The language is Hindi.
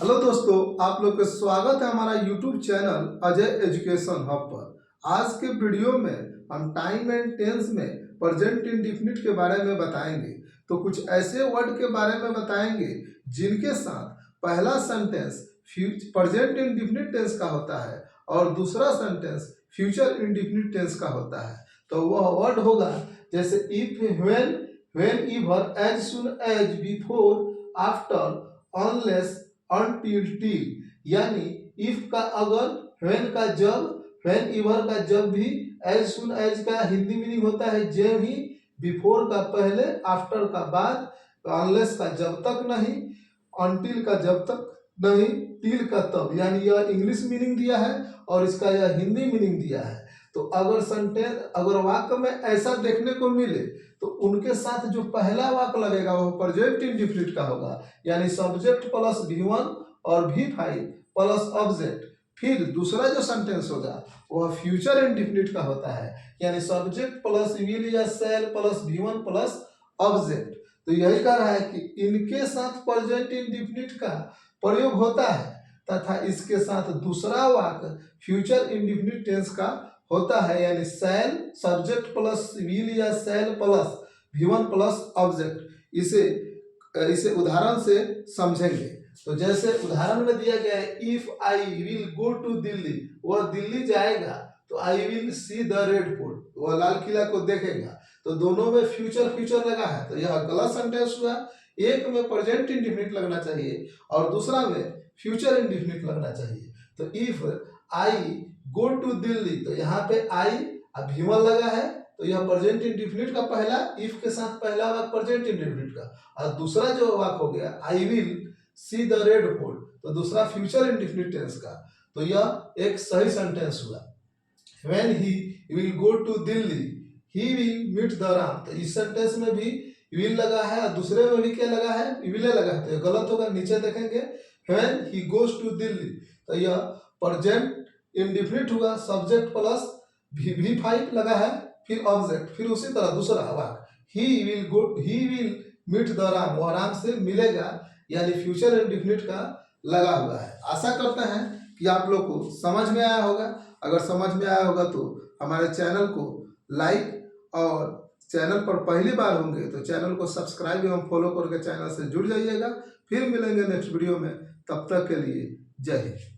हेलो दोस्तों, आप लोग का स्वागत है हमारा YouTube channel Ajay education hub पर। आज के वीडियो में हम टाइम एंड टेंस में प्रेजेंट इंडेफिनिट के बारे में बताएंगे। तो कुछ ऐसे वर्ड के बारे में बताएंगे जिनके साथ पहला सेंटेंस प्रेजेंट इंडेफिनिट टेंस का होता है और दूसरा सेंटेंस फ्यूचर इंडेफिनिट टेंस का होता है। तो वह वर्ड होगा जैसे if, whenever, as soon as, before, after, unless, until, till. यानी इफ का अगर, व्हेन का जब, व्हेन एवर का जब भी, एज सुन एज का हिंदी मीनिंग होता है जब ही, बिफोर का पहले, आफ्टर का बाद, अनलेस का जब तक नहीं, अनटिल का जब तक नहीं, टिल का तब। यानी यह इंग्लिश मीनिंग दिया है और इसका यह हिंदी मीनिंग दिया है। तो अगर वाक्य में ऐसा देखने को मिले तो उनके साथ जो पहला वाक्य लगेगा वो प्रेजेंट इंडेफिनिट का होगा, यानी सब्जेक्ट प्लस V1 और V5 प्लस ऑब्जेक्ट। फिर दूसरा जो सेंटेंस होगा वह फ्यूचर इंडेफिनिट का होता है, यानी सब्जेक्ट प्लस विल या शैल प्लस V1 प्लस ऑब्जेक्ट। तो यही कह रहा है कि इनके साथ प्रेजेंट इंडेफिनिट का प्रयोग होता है तथा इसके साथ दूसरा वाक्य फ्यूचर इंडेफिनिट टेंस का होता है, यानी शैल सब्जेक्ट प्लस विल या शैल प्लस V1 प्लस ऑब्जेक्ट। इसे उदाहरण से समझेंगे। तो जैसे उदाहरण में दिया गया है, if I will go to Delhi, वह दिल्ली जाएगा, तो I will see the red fort, वह लाल किला को देखेगा। तो दोनों में फ्यूचर लगा है, तो यह गलत सेंटेंस हुआ। एक में प्रेजेंट इंडेफिनिट लगना चाहिए और दूसरा में फ्यूचर इंडेफिनिट लगना चाहिए। तो if I go to Delhi, तो यहाँ पे आई अब V1 लगा है, तो यह प्रेजेंट इंडेफिनिट का पहला, इफ के साथ पहला वाक्य प्रेजेंट इंडेफिनिट का, और दूसरा जो वाक्य हो गया आई will see the red fort, तो दूसरा फ्यूचर इंडेफिनिट टेंस का। तो यह एक सही सेंटेंस हुआ। When he will go to Delhi, he will meet the Ram, तो इस सेंटेंस में भी विल लगा है और दूसरे में भी क्या लगा है, विल लगा है, तो यह गलत होगा। नीचे देखेंगे, when he goes to Delhi, तो यह प्रेजेंट इंडेफिनिट हुआ, सब्जेक्ट प्लस V5 लगा है, फिर ऑब्जेक्ट, फिर उसी तरह दूसरा वाक्य he will meet the Ram, वह राम से मिलेगा, यानी फ्यूचर इंडेफिनिट का लगा हुआ है। आशा करते हैं कि आप लोग को समझ में आया होगा। अगर समझ में आया होगा तो हमारे चैनल को लाइक और चैनल पर पहली बार होंगे तो चैनल को सब्सक्राइब एवं फॉलो करके चैनल से जुड़ जाइएगा। फिर मिलेंगे नेक्स्ट वीडियो में, तब तक के लिए जय हिंद।